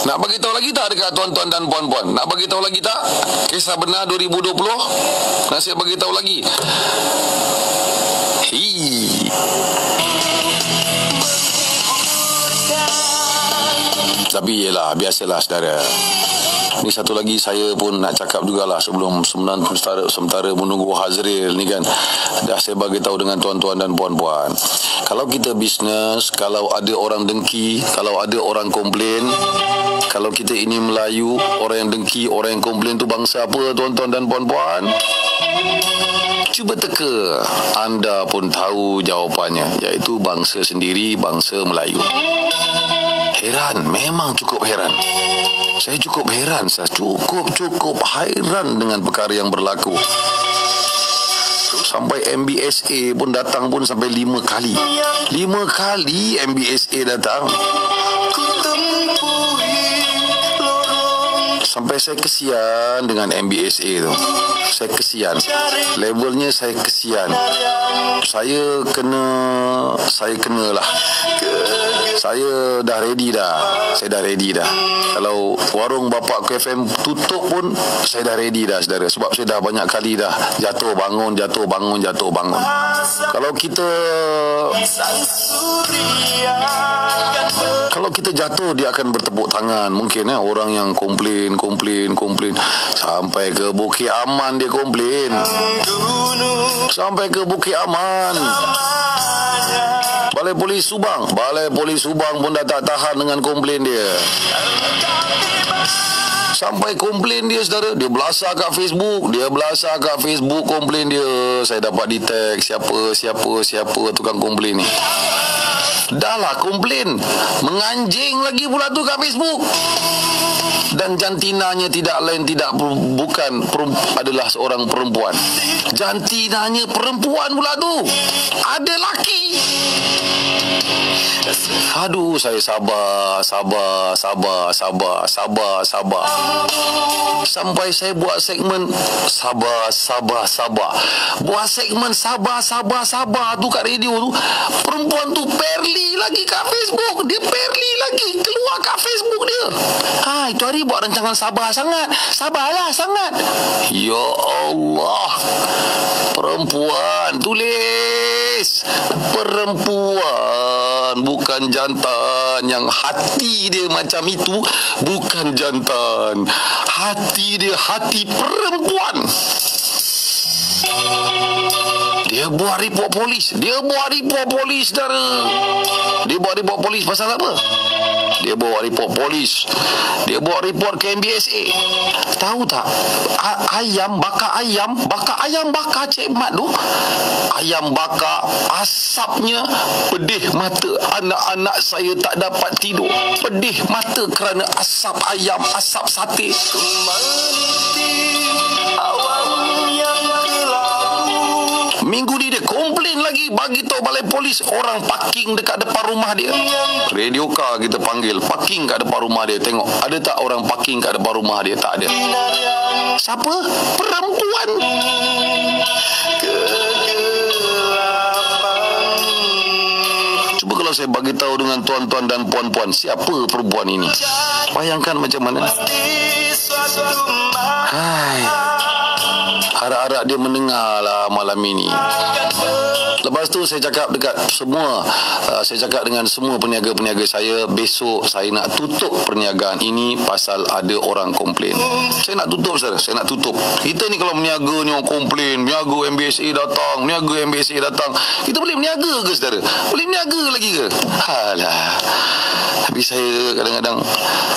Nak bagi tahu lagi tak dekat tuan-tuan dan puan-puan? Nak bagi tahu lagi tak? Kisah benar 2020? Nak saya bagi tahu lagi. Tapi yelah, biasalah saudara. Ni satu lagi saya pun nak cakap jugalah sebelum sementara menunggu Hazril ni kan. Dah saya bagi tahu dengan tuan-tuan dan puan-puan. Kalau kita bisnes, kalau ada orang dengki, kalau ada orang komplain, kalau kita ini Melayu, orang yang dengki, orang yang komplain tu bangsa apa tuan-tuan dan puan-puan? Cuba teka, anda pun tahu jawapannya, iaitu bangsa sendiri, bangsa Melayu. Heran, memang cukup heran. Saya cukup heran, saya cukup hairan dengan perkara yang berlaku. Sampai MBSA pun datang pun sampai 5 kali. 5 kali MBSA datang. Sampai saya kesian dengan MBSA tu. Saya kesian. Levelnya saya kesian. Saya kenalah. Saya dah ready dah. Kalau warung Bapak KFM tutup pun saya dah ready dah saudara. Sebab saya dah banyak kali dah jatuh bangun. Kalau kita jatuh, dia akan bertepuk tangan. Mungkin orang yang komplain sampai ke Bukit Aman dia komplain. Sampai ke Bukit Aman. Balai Polis Subang pun dah tak tahan dengan komplain dia. Sampai komplain dia saudara, dia belasah kat Facebook, komplain dia. Saya dapat detect siapa tukang komplain ni. Dah lah komplain, menganjing lagi pula tu kat Facebook. Dan jantinanya bukan adalah seorang perempuan. Jantinanya perempuan pula tu. Ada laki. Aduh, saya sabar. Sampai saya buat segmen sabar. Buat segmen sabar tu kat radio tu. Perempuan tu Perli lagi kat Facebook. Dia Perli lagi keluar kat Facebook dia. Itu hari buat rancangan sabarlah sangat. Ya Allah, perempuan tulis, perempuan bukan jantan. Yang hati dia macam itu bukan jantan, hati dia hati perempuan. Dia buat report polis saudara. Dia buat report polis pasal apa? Dia buat report ke MBSA. Tahu tak? Ayam bakar Cik Mat tu. Ayam bakar, asapnya pedih mata. Anak-anak saya tak dapat tidur. Pedih mata kerana asap ayam, asap sate. Minggu ni dia komplain lagi, bagi tahu Balai Polis orang parking dekat depan rumah dia. Radio car kita panggil, parking kat depan rumah dia. Tengok ada tak orang parking kat depan rumah dia? Tak ada. Siapa? Perempuan. Cuba kalau saya bagi tahu dengan tuan-tuan dan puan-puan, siapa perempuan ini? Bayangkan macam mana. Harap-harap dia mendengar lah malam ini. Lepas tu saya cakap dekat semua, saya cakap dengan semua peniaga-peniaga saya, besok saya nak tutup perniagaan ini pasal ada orang komplain. Saya nak tutup saudara, saya nak tutup. Kita ni kalau meniaga ni orang komplain, meniaga MBSA datang, kita boleh meniaga ke saudara? Boleh meniaga lagi ke? Alah. Tapi saya kadang-kadang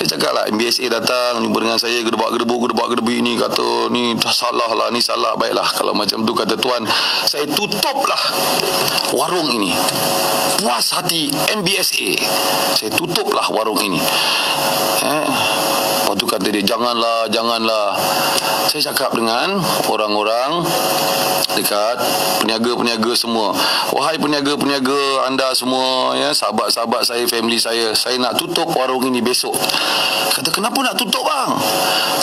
saya cakap lah, MBSA datang jumpa dengan saya, gedebak-gedebuk ini, kata ni dah salah lah, ni salah. Baiklah, kalau macam tu kata tuan, saya tutup lah warung ini. Puas hati MBSA, saya tutup lah warung ini. Lepas tu kata dia, janganlah. Saya cakap dengan orang-orang dekat peniaga-peniaga semua, wahai peniaga-peniaga anda semua, ya, sahabat-sahabat saya, family saya nak tutup warung ini besok. Kata, kenapa nak tutup bang?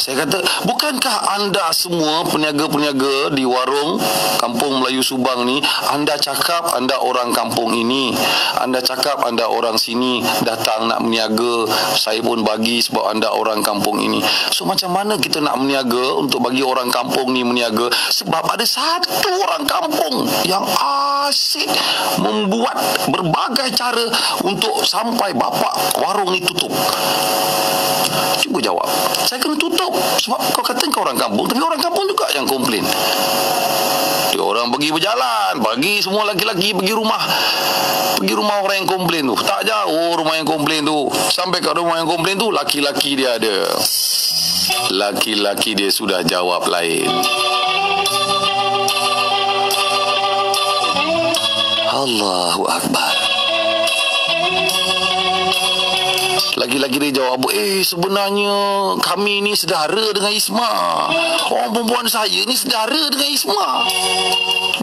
Saya kata, bukankah anda semua peniaga-peniaga di warung Kampung Melayu Subang ni, anda cakap anda orang kampung ini, anda cakap anda orang sini datang nak meniaga, saya pun bagi sebab anda orang kampung ini. So macam mana kita nak meniaga untuk bagi orang kampung ni meniaga? Sebab ada satu orang kampung yang asyik membuat berbagai cara untuk sampai bapak warung ni tutup. Cuba jawab. Saya kena tutup sebab kau kata kau orang kampung, tapi orang kampung juga yang komplain. Dia orang pergi berjalan, bagi semua laki-laki pergi rumah orang yang komplain tu. Tak jauh rumah yang komplain tu. Sampai kat rumah yang komplain tu, laki-laki dia ada. Laki-laki dia sudah jawab lain. Allahu Akbar. Lagi-lagi dia jawab, sebenarnya kami ni sedara dengan Isma. Orang perempuan saya ni sedara dengan Isma.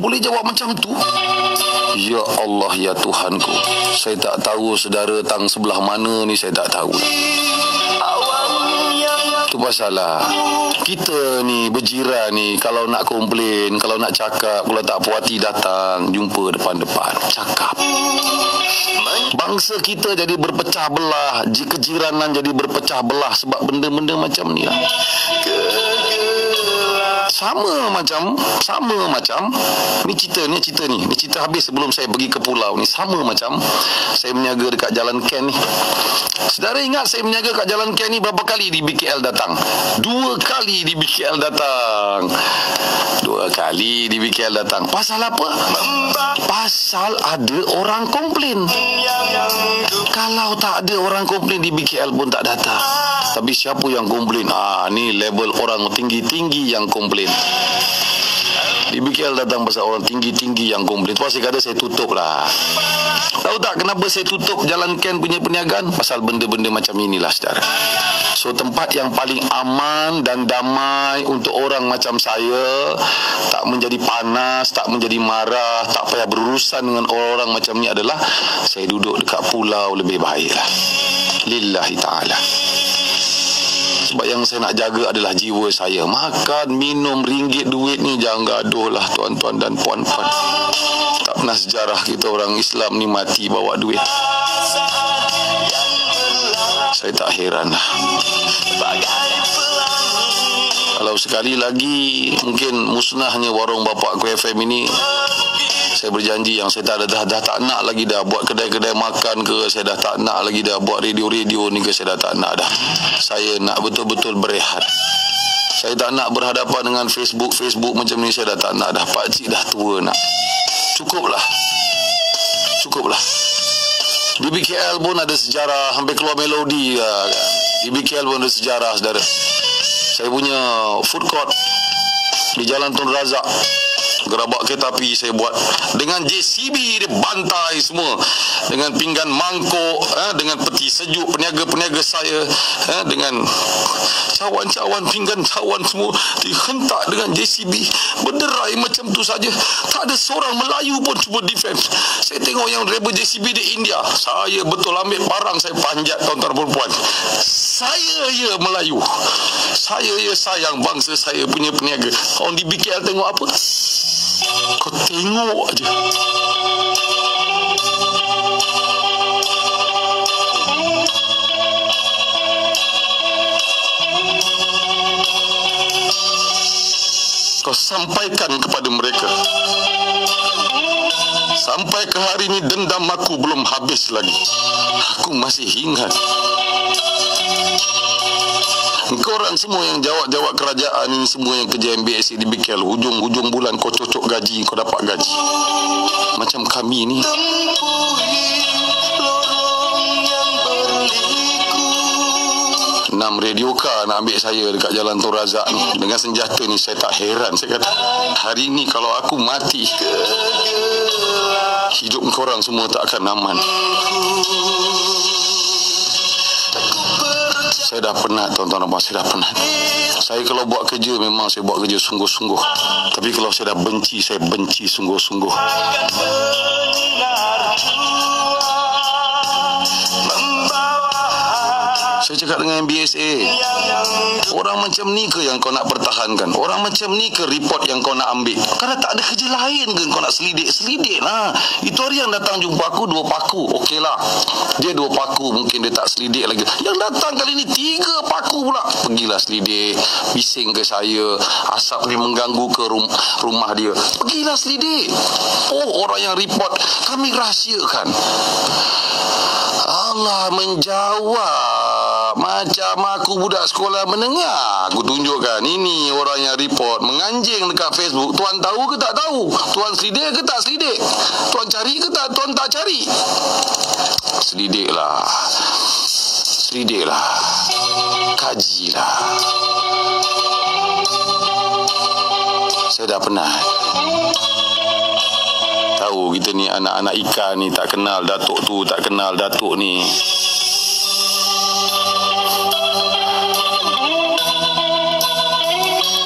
Boleh jawab macam tu? Ya Allah, ya Tuhanku, saya tak tahu saudara tang sebelah mana ni, saya tak tahu. Itu masalah. Kita ni berjiran ni, kalau nak komplain, kalau nak cakap, kalau tak puas hati datang, jumpa depan-depan, cakap. Bangsa kita jadi berpecah belah, kejiranan jadi berpecah belah sebab benda-benda macam ni lah. Sama macam ni cerita habis sebelum saya pergi ke pulau ni. Sama macam saya berniaga dekat Jalan Ken ni. Saudara ingat saya berniaga kat Jalan Ken ni berapa kali di BKL datang? 2 kali di BKL datang. 2 kali di BKL datang. Pasal apa? Pasal ada orang komplain. Kalau tak ada orang komplain di BKL pun tak datang. Tapi siapa yang komplain? Ni level orang tinggi-tinggi yang komplain. Di BKL datang pasal orang tinggi-tinggi yang komplain. Lepas saya kata saya tutup lah. Tahu tak kenapa saya tutup Jalan Ken punya perniagaan? Pasal benda-benda macam inilah saudara. So tempat yang paling aman dan damai untuk orang macam saya, tak menjadi panas, tak menjadi marah, tak payah berurusan dengan orang-orang macam ni adalah saya duduk dekat pulau lebih baik lah. Lillahi ta'ala. Sebab yang saya nak jaga adalah jiwa saya. Makan, minum, ringgit, duit ni jangan gaduh lah tuan-tuan dan puan-puan. Tak pernah sejarah kita orang Islam ni mati bawa duit. Saya tak heran lah. Kalau sekali lagi mungkin musnahnya warung Bapak FM ini, saya berjanji yang saya dah tak nak lagi dah buat kedai-kedai makan ke, saya dah tak nak lagi dah buat radio-radio ni ke, saya dah tak nak dah. Saya nak betul-betul berehat. Saya tak nak berhadapan dengan Facebook macam ni, saya dah tak nak dah. Pakcik dah tua nak. Cukuplah. Di BKL pun ada sejarah, hampir keluar melodi lah kan. Di BKL pun ada sejarah saudara. Saya punya food court di Jalan Tun Razak, gerabak kereta api saya buat dengan JCB, dia bantai semua dengan pinggan mangkuk, dengan peti sejuk peniaga-peniaga saya, dengan cawan-cawan, pinggan cawan semua dihentak dengan JCB, berderai macam tu saja. Tak ada seorang Melayu pun cuba defend. Saya tengok yang driver JCB di India, saya betul ambil barang saya panjat tuan-tuan perempuan. Saya ya Melayu, saya ya sayang bangsa saya punya peniaga. Orang di BKL tengok apa? Kau tengok aja. Kau sampaikan kepada mereka. Sampai ke hari ini dendam aku belum habis lagi. Aku masih ingat. Korang semua yang jawab-jawab kerajaan ini, semua yang kerja MBSA di BKL, hujung bulan kau cocok gaji, kau dapat gaji. Macam kami ni. Enam radioka nak ambil saya dekat Jalan Tun Razak ni. Dengan senjata ni saya tak heran. Saya kata, hari ni kalau aku mati, hidup korang semua tak akan aman. Saya dah penat tuan-tuan dan puan, saya dah penat. Saya kalau buat kerja memang saya buat kerja sungguh-sungguh. Tapi kalau saya dah benci, saya benci sungguh-sungguh. Saya cakap dengan BSA, orang macam ni ke yang kau nak pertahankan? Orang macam ni ke report yang kau nak ambil? Karena tak ada kerja lain ke kau nak selidik lah. Itu hari yang datang jumpa aku 2 paku. Okey lah, dia 2 paku, mungkin dia tak selidik lagi. Yang datang kali ni 3 paku pula. Pergilah selidik, bising ke saya, asap ni mengganggu ke rumah dia. Pergilah selidik. Oh, orang yang report kami rahsiakan. Allah menjawab macam aku budak sekolah menengah. Aku tunjukkan, ini orang yang report menganjing dekat Facebook. Tuan tahu ke tak tahu? Tuan selidik ke tak selidik? Tuan cari ke tak? Tuan tak cari? Selidiklah, kajilah. Saya dah penat. Tahu kita ni anak-anak ikan ni, tak kenal datuk tu, tak kenal datuk ni.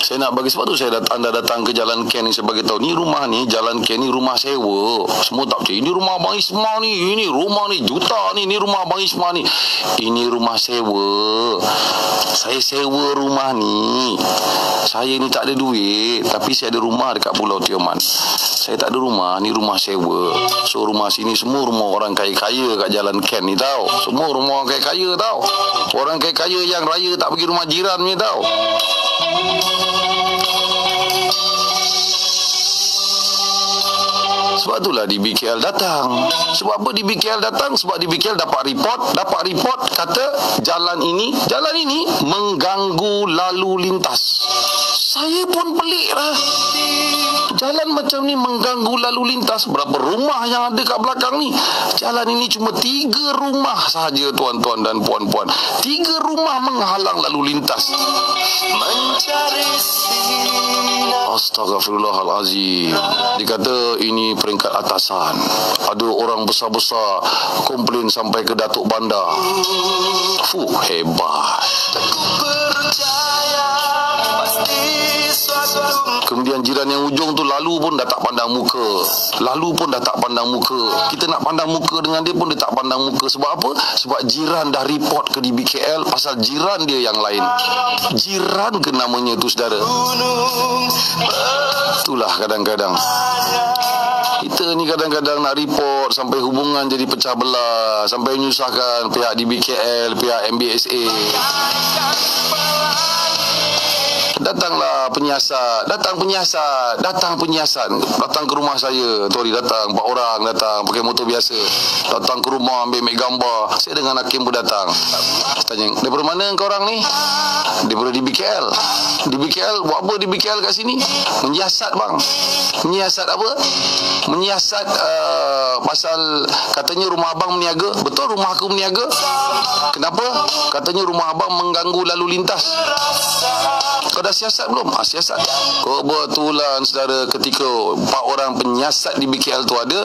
Saya nak bagi, sebab tu anda datang ke Jalan Ken ni, saya bagi tahu, ni rumah ni, Jalan Ken ni rumah sewa. Semua tak percaya, ini rumah Abang Isma ni, ini rumah ni juta ni, ini rumah Abang Isma ni. Ini rumah sewa. Saya sewa rumah ni. Saya ni tak ada duit, tapi saya ada rumah dekat Pulau Tioman. Saya tak ada rumah, ni rumah sewa. So rumah sini semua rumah orang kaya-kaya kat Jalan Ken ni tau. Semua rumah orang kaya-kaya tau. Orang kaya-kaya yang raya tak pergi rumah jiran ni tau. Sebab itulah di BKL datang. Sebab apa di BKL datang? Sebab di BKL dapat report kata jalan ini mengganggu lalu lintas. Saya pun pelik lah. Jalan macam ni mengganggu lalu lintas. Berapa rumah yang ada kat belakang ni? Jalan ini cuma 3 rumah sahaja, tuan-tuan dan puan-puan. 3 rumah menghalang lalu lintas. Mencari Astaghfirullahalazim. Dikata ini peringkat atasan. Ada orang besar-besar komplain sampai ke Datuk Bandar. Hebat. Kemudian jiran yang ujung tu lalu pun dah tak pandang muka. Kita nak pandang muka dengan dia pun dia tak pandang muka. Sebab apa? Sebab jiran dah report ke di BKL pasal jiran dia yang lain. Jiran ke namanya tu, saudara. Itulah kadang-kadang kita ni kadang-kadang nak report sampai hubungan jadi pecah belah, sampai menyusahkan pihak di BKL, pihak MBSA. Datanglah penyiasat, datang ke rumah saya. Tu hari datang 4 orang, datang pakai motor biasa, datang ke rumah ambil gambar. Saya dengan Hakim pun datang. Tanya, daripada mana kau orang ni? Daripada di BKL. Di BKL buat apa di BKL kat sini? Menyiasat bang. Menyiasat apa? Menyiasat pasal katanya rumah abang meniaga. Betul rumah aku meniaga? Kenapa? Katanya rumah abang mengganggu lalu lintas. Kau dah siasat belum? Siasat. Kebetulan saudara, ketika 4 orang penyiasat di BKL tu ada,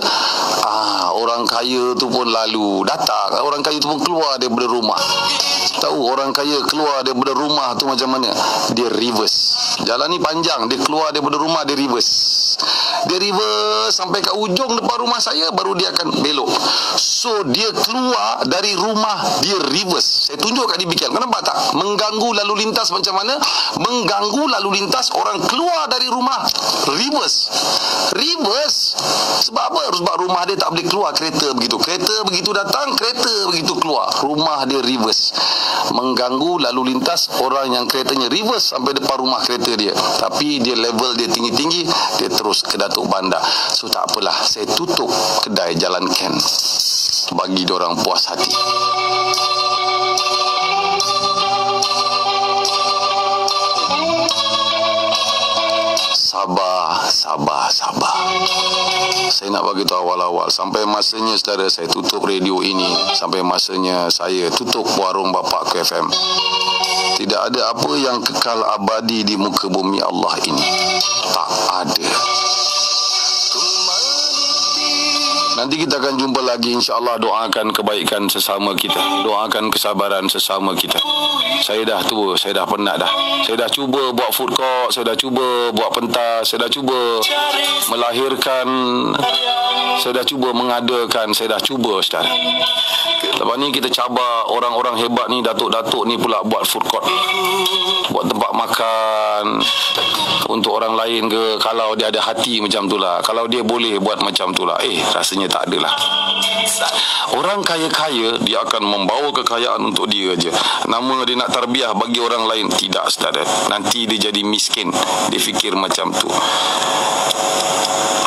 orang kaya tu pun lalu datang. Orang kaya tu pun keluar daripada rumah. Tahu orang kaya keluar daripada rumah tu macam mana? Dia reverse. Jalan ni panjang, dia keluar daripada rumah, dia reverse. Dia reverse sampai kat ujung depan rumah saya, baru dia akan belok. So dia keluar dari rumah, dia reverse. Saya tunjuk kat di BKL. Kau nampak tak? Mengganggu lalu lintas macam mana? Mengganggu lalu lintas, orang keluar dari rumah, reverse. Sebab apa? Sebab rumah dia tak boleh keluar kereta begitu. Kereta begitu datang, kereta begitu keluar. Rumah dia reverse. Mengganggu lalu lintas, orang yang keretanya reverse sampai depan rumah kereta dia. Tapi dia level dia tinggi-tinggi, dia terus ke Datuk Bandar. So tak apalah, saya tutup kedai Jalan Ken bagi diorang puas hati. Sabar. Saya nak bagi tahu awal-awal, sampai masanya saudara saya tutup radio ini, sampai masanya saya tutup warung Bapakku FM. Tidak ada apa yang kekal abadi di muka bumi Allah ini. Tak ada. Nanti kita akan jumpa lagi, insya-Allah. Doakan kebaikan sesama kita, doakan kesabaran sesama kita. Saya dah tua, saya dah penat dah. Saya dah cuba buat food court, saya dah cuba buat pentas, saya dah cuba melahirkan, saya dah cuba mengadakan, saya dah cuba, saudara. Lepas ni kita cabar orang-orang hebat ni, datuk-datuk ni pula buat food court, buat tempat makan untuk orang lain ke. Kalau dia ada hati macam tu lah, kalau dia boleh buat macam tu lah, rasanya tak adalah. Orang kaya-kaya dia akan membawa kekayaan untuk dia je, nama dia nak tarbiyah bagi orang lain. Tidak, saudara. Nanti dia jadi miskin. Dia fikir macam tu,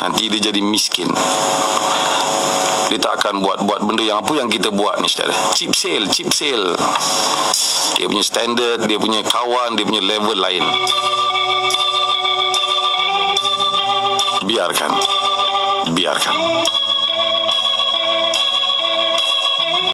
nanti dia jadi miskin. Dia tak akan buat benda yang apa yang kita buat ni, saudara. Cheap sale. Dia punya standard, dia punya kawan, dia punya level lain. Biarkan.